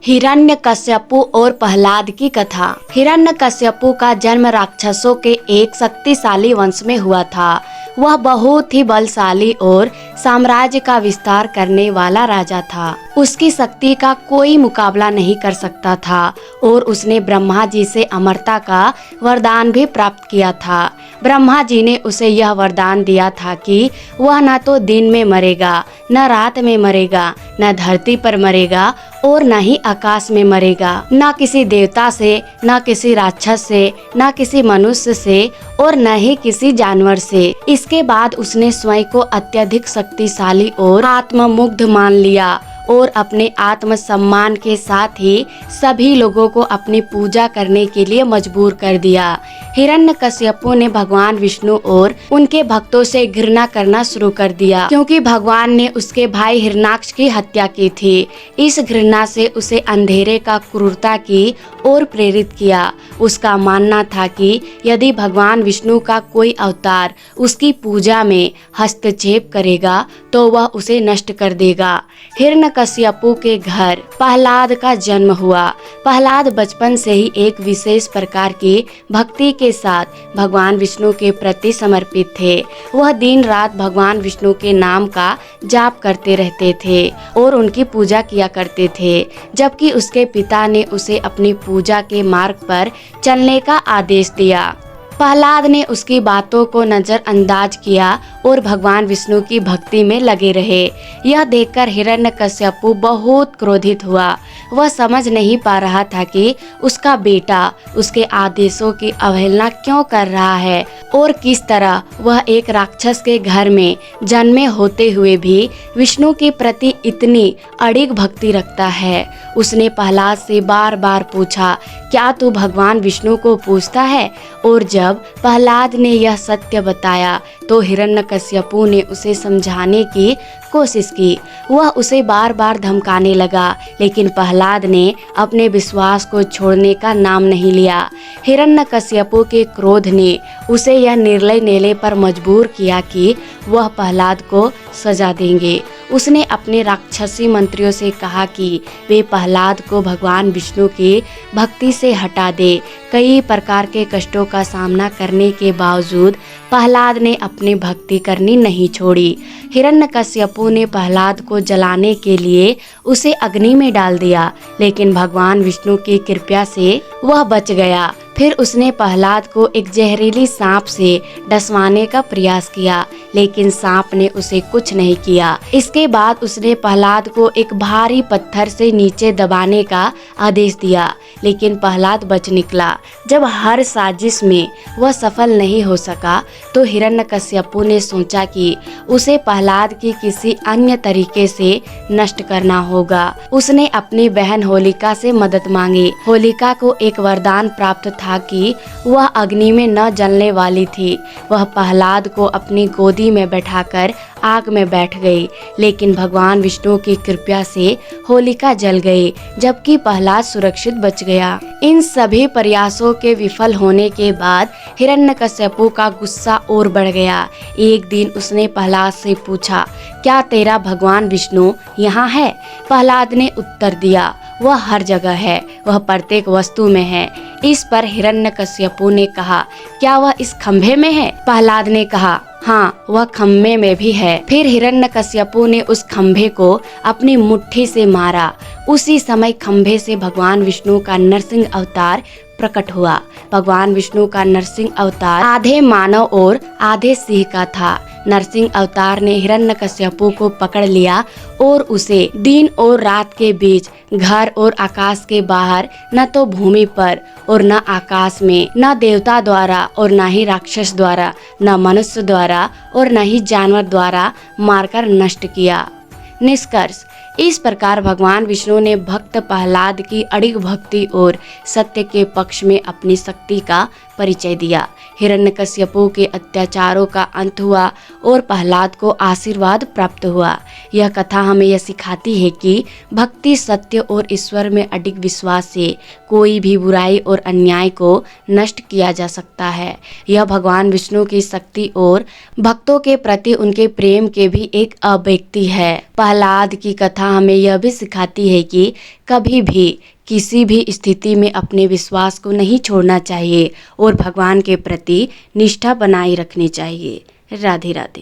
हिरण्यकश्यपु और प्रहलाद की कथा। हिरण्यकश्यपु का जन्म राक्षसों के एक शक्तिशाली वंश में हुआ था। वह बहुत ही बलशाली और साम्राज्य का विस्तार करने वाला राजा था। उसकी शक्ति का कोई मुकाबला नहीं कर सकता था और उसने ब्रह्मा जी से अमरता का वरदान भी प्राप्त किया था। ब्रह्मा जी ने उसे यह वरदान दिया था कि वह न तो दिन में मरेगा, न रात में मरेगा, न धरती पर मरेगा और न ही आकाश में मरेगा, न किसी देवता से, न किसी राक्षस से, न किसी मनुष्य से और न ही किसी जानवर से। इसके बाद उसने स्वयं को अत्यधिक शक्तिशाली और आत्ममुग्ध मान लिया और अपने आत्म सम्मान के साथ ही सभी लोगों को अपनी पूजा करने के लिए मजबूर कर दिया। हिरण्यकश्यपु ने भगवान विष्णु और उनके भक्तों से घृणा करना शुरू कर दिया, क्योंकि भगवान ने उसके भाई हिरण्याक्ष की हत्या की थी। इस घृणा से उसे अंधेरे का क्रूरता की ओर प्रेरित किया। उसका मानना था कि यदि भगवान विष्णु का कोई अवतार उसकी पूजा में हस्तक्षेप करेगा तो वह उसे नष्ट कर देगा। हिरण्यकश्यपु के घर प्रहलाद का जन्म हुआ। प्रहलाद बचपन से ही एक विशेष प्रकार की भक्ति के साथ भगवान विष्णु के प्रति समर्पित थे। वह दिन रात भगवान विष्णु के नाम का जाप करते रहते थे और उनकी पूजा किया करते थे, जबकि उसके पिता ने उसे अपनी पूजा के मार्ग पर चलने का आदेश दिया। प्रहलाद ने उसकी बातों को नजरअंदाज किया और भगवान विष्णु की भक्ति में लगे रहे। यह देखकर हिरण्यकश्यपु बहुत क्रोधित हुआ। वह समझ नहीं पा रहा था कि उसका बेटा उसके आदेशों की अवहेलना क्यों कर रहा है और किस तरह वह एक राक्षस के घर में जन्मे होते हुए भी विष्णु के प्रति इतनी अडिग भक्ति रखता है। उसने प्रहलाद से बार बार पूछा, क्या तू भगवान विष्णु को पूजता है? और जब प्रहलाद ने यह सत्य बताया तो हिरण्यकश्यपु ने उसे समझाने की कोशिश की। वह उसे बार बार धमकाने लगा, लेकिन प्रहलाद ने अपने विश्वास को छोड़ने का नाम नहीं लिया। हिरण्यकश्यपु के क्रोध ने उसे यह निर्णय लेने पर मजबूर किया कि वह प्रहलाद को सजा देंगे। उसने अपने राक्षसी मंत्रियों से कहा कि वे प्रहलाद को भगवान विष्णु की भक्ति से हटा दे। कई प्रकार के कष्टों का सामना करने के बावजूद प्रहलाद ने अपनी भक्ति करनी नहीं छोड़ी। हिरण्यकश्यपु ने प्रहलाद को जलाने के लिए उसे अग्नि में डाल दिया, लेकिन भगवान विष्णु की कृपा से वह बच गया। फिर उसने प्रहलाद को एक जहरीली सांप से डसवाने का प्रयास किया, लेकिन सांप ने उसे कुछ नहीं किया। इसके बाद उसने प्रहलाद को एक भारी पत्थर से नीचे दबाने का आदेश दिया, लेकिन प्रहलाद बच निकला। जब हर साजिश में वह सफल नहीं हो सका तो हिरण्यकश्यपु ने सोचा कि उसे प्रहलाद की किसी अन्य तरीके से नष्ट करना होगा। उसने अपनी बहन होलिका से मदद मांगी। होलिका को एक वरदान प्राप्त था कि वह अग्नि में न जलने वाली थी। वह प्रहलाद को अपनी गोदी में बैठाकर आग में बैठ गई, लेकिन भगवान विष्णु की कृपा से होलिका जल गई, जबकि प्रहलाद सुरक्षित बच गया। इन सभी प्रयासों के विफल होने के बाद हिरण्यकश्यपु का गुस्सा और बढ़ गया। एक दिन उसने प्रहलाद से पूछा, क्या तेरा भगवान विष्णु यहाँ है? प्रहलाद ने उत्तर दिया, वह हर जगह है, वह प्रत्येक वस्तु में है। इस पर हिरण्यकश्यपु ने कहा, क्या वह इस खंभे में है? प्रहलाद ने कहा, हाँ, वह खम्भे में भी है। फिर हिरण्यकश्यपु ने उस खम्भे को अपनी मुट्ठी से मारा। उसी समय खम्भे से भगवान विष्णु का नरसिंह अवतार प्रकट हुआ। भगवान विष्णु का नरसिंह अवतार आधे मानव और आधे सिंह का था। नरसिंह अवतार ने हिरण्यकश्यपु को पकड़ लिया और उसे दिन और रात के बीच, घर और आकाश के बाहर, न तो भूमि पर और न आकाश में, न देवता द्वारा और न ही राक्षस द्वारा, न मनुष्य द्वारा और न ही जानवर द्वारा मारकर नष्ट किया। निष्कर्ष, इस प्रकार भगवान विष्णु ने भक्त प्रहलाद की अडिग भक्ति और सत्य के पक्ष में अपनी शक्ति का परिचय दिया। हिरण्यकश्यपु के अत्याचारों का अंत हुआ और प्रहलाद को आशीर्वाद प्राप्त हुआ। यह कथा हमें यह सिखाती है कि भक्ति, सत्य और ईश्वर में अडिग विश्वास से कोई भी बुराई और अन्याय को नष्ट किया जा सकता है। यह भगवान विष्णु की शक्ति और भक्तों के प्रति उनके प्रेम के भी एक अभिव्यक्ति है। प्रहलाद की कथा कथा हमें यह भी सिखाती है कि कभी भी किसी भी स्थिति में अपने विश्वास को नहीं छोड़ना चाहिए और भगवान के प्रति निष्ठा बनाए रखनी चाहिए। राधे राधे।